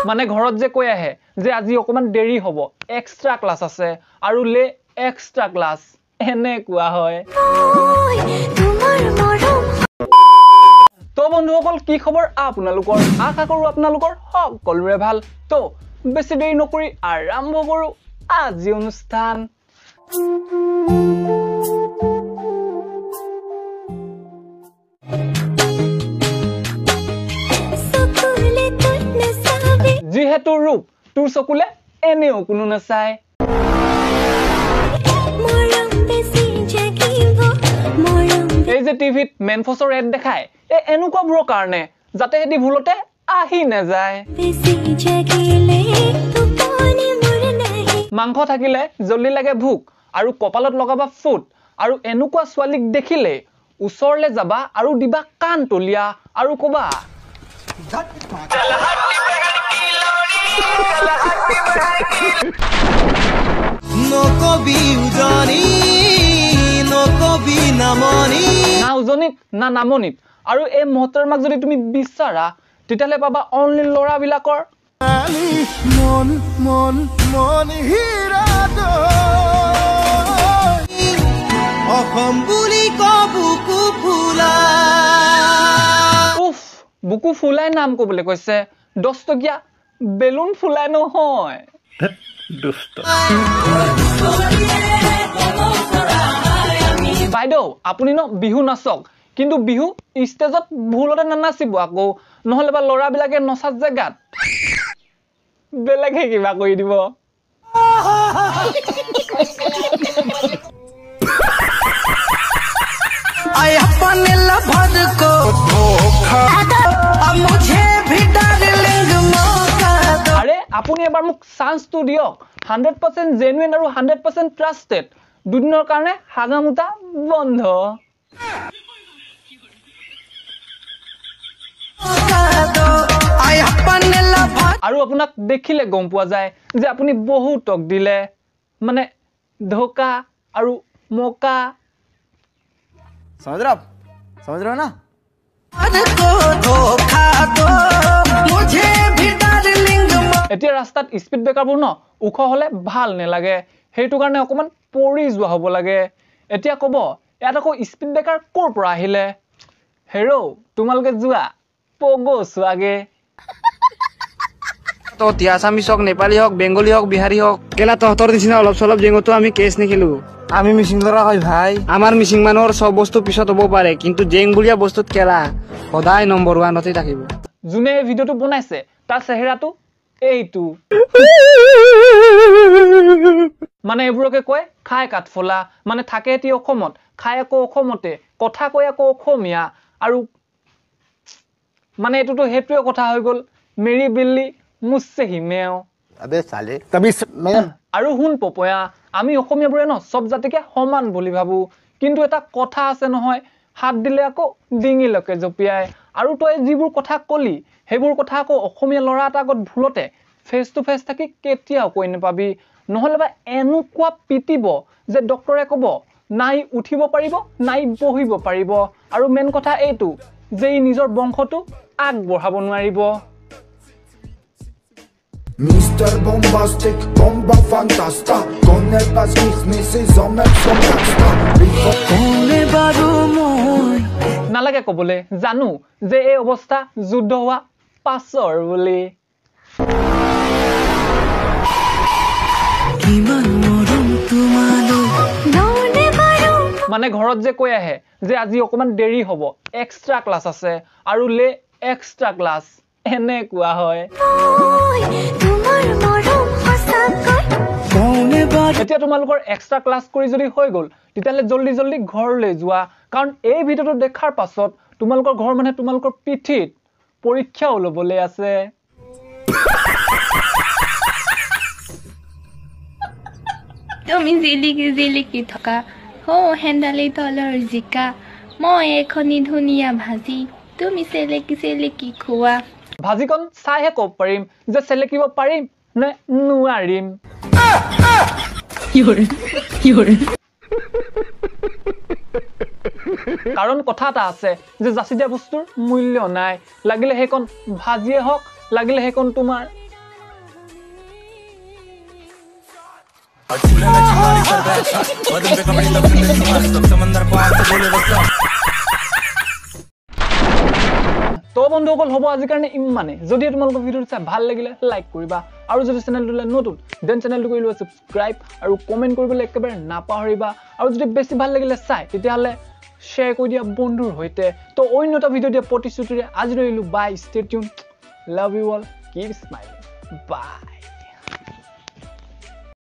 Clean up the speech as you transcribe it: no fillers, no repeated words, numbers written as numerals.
মানে ঘৰত যে কৈ আহে যে আজি অকমান দেৰি হ'ব এক্সট্ৰা ক্লাছ আছে আৰু লে এক্সট্ৰা ক্লাছ এনে কোৱা হয় তো বন্ধুসকল কি খবৰ আপোনালোকৰ আশা কৰো আপোনালোকৰ সকলোৰে ভাল তো বেছি দেৰি নকৰি আৰম্ভ কৰো আজি অনুষ্ঠান যিহেতু ৰূপ তোৰ চকুলে এনেও কোনো নাচায় এই যে টিভিত মেনফছৰ এড দেখায় এনেকুৱাবোৰৰ কাৰণে যাতে হেতি ভুলতে আহি নাযায় মাংস থাকিলে জল্দি লাগে ভোক আৰু কপালত লগাবা ফুট আৰু এনেকুৱা ছোৱালীক দেখিলে ওচৰলে যাবা আৰু দিবা কাণ তলিয়া আৰু কবা না উজনিত না নামনিত আৰু এই মহতৰমাক যদি তুমি বিচাৰা তেতিয়ালে পাবা অনলি লৰাবিলাকৰ মন মন মন হিৰাদো অসম বুলি কবুকু ফুলা উফ বুকু ফুলাই নাম কবলে কৈছে 10 টকীয়া বেলুন ফুলাই নহয় দুষ্ট বাইদেউ আপুনি ন বিহু নাচক কিন্তু বিহু ষ্টেজত ভুলতে নানাচিব আকৌ নহলে বা লৰাবিলাকে নচাত জেগাত বেলেগে কিবা কৰি দিব I अपने लफज को धोखा अब मुझे भी डार्लिंग मौका दो अरे আপুনি এবাৰ মোক চান্সটো দিয়ক 100% জেনুইন আৰু 100% ট্ৰাস্টেড দুদিনৰ কাৰণে হাগামুতা বন্ধ আৰু আপোনাক দেখিলে গম পোৱা যায় যে আপুনি বহু টক দিলে মানে ধোকা আৰু মকা समझ रहे हो ना এতিয়া ৰাস্তাত স্পিড ব্ৰেকাৰবোৰ ন উখ হলে ভাল নেলাগে হেইটো কাৰণে অকমান পৰি যোৱা হ'ব লাগে এতিয়া কব ইয়াত আকৌ স্পিড ব্ৰেকাৰ কৰ পৰা আহিলে হেৰো তোমালকে যোৱা পগো সোৱাগে তো তিয়াসামি হক নেপালী হক বেঙ্গলী হক বিহাৰী হক কেলা তহতৰ দিনা অলপ চলপ জেঙতো আমি কেছ নেখেলো আমি মিছিং ধৰা হয় ভাই আমাৰ মিছিং মানুহৰ সব বস্তু পিছত হ'ব পাৰে কিন্তু জেং বুলিয়া বস্তুত কেলা সদায় নম্বৰ 1 তে থাকিব জুনে ভিডিওটো বনাইছে তাৰ চেহেৰাটো এইটো মানে এবোৰকে কয় খাই কাটফলা মানে থাকে এটি অসমত খাই আকৌ অসমতে কথা কয় আকৌ অসমীয়া আৰু মানে এটোটো হেতুৱে কথা হৈ গল মেৰি বিল্লি মুসसे ही মেও अबे साले तभी मैं আৰু হুন পপয়া আমি অসমীয়াবোৰে ন সব জাতিকে সমান বুলি ভাবু কিন্তু এটা কথা আছে নহয় হাত দিলে আকৌ ডিঙিলকে জপিয়াই আৰু তই যিবোৰ কথা কলি হেবোৰ কথা আকৌ অসমীয়া লৰা এটা আগত ভুলতে ফেস টু ফেস থাকি কেতিয়াও কৈ নেপাবি নহলে বা এনেকুৱা পিটিব যে ডক্টৰে কব নাই উঠিব পাৰিব নাই বহিব পাৰিব আৰু মেন কথা এইটো যে নিজৰ বংশটো আগবঢ়াব নোৱাৰিব Mr. Bombastic, bomba fantasta Con el pasquismisi som el somnasta Kone baru moi নালাগে কবলে জানো যে এই অৱস্থা যুদ্ধ হোৱা পাছৰ বুলি কিমান মৰম তোমালৈ ননে বাৰো মানে ঘৰত যে কৈ আহে যে আজি অকমান দেৰি হ'ব এক্সট্ৰা ক্লাছ আছে আৰু লে এক্সট্ৰা ক্লাছ এনে কোৱা হয় এতিয়া তোমালোকৰ এক্সট্ৰা ক্লাছ কৰি যদি হৈ গল তেতিয়ালে জলদি জলদি ঘৰলৈ যোৱা কাৰণ এই ভিডিওটো দেখাৰ পাছত তোমালোকৰ ঘৰ মানে তোমালোকৰ পিঠিত পৰীক্ষা লবলে আছে তুমি জিলিকি থকা হো হেন্ডালি তলৰ জিকা মই এখনি ধুনীয়া ভাজি তুমি চেলেকি খোৱা ভাজিকন চাইহে ক'ব পাৰিম যে চেলেকিব পাৰিম নে নোৱাৰিম কাৰণ কথা এটা আছে যে জাসি দিয়া বস্তুৰ মূল্য নাই লাগিলে হেকন ভাজিয়ে হক লাগিলে হেকন তোমাৰ তো বন্ধুসকল হ'ব আজিৰ কাৰণে ইমানে যদি তোমালোকৰ ভিডিঅ'টো চাই ভাল লাগিলে লাইক কৰিবা আৰু যদি চেনেলটোলৈ নতুন দেন চেনেলটো কৰি লোৱা ছাবস্ক্ৰাইব আৰু কমেণ্ট কৰিবলৈ একেবাৰে নাপাহৰিবা আৰু যদি বেছি ভাল লাগিলে চাই তেতিয়াহ'লে শ্বেয়াৰ কৰি দিয়া বন্ধুৰ সৈতে তো অন্য এটা ভিডিঅ' দিয়া প্ৰতিশ্ৰুতিৰে আজি ৰহিলোঁ bye stay tuned love you all keep smiling by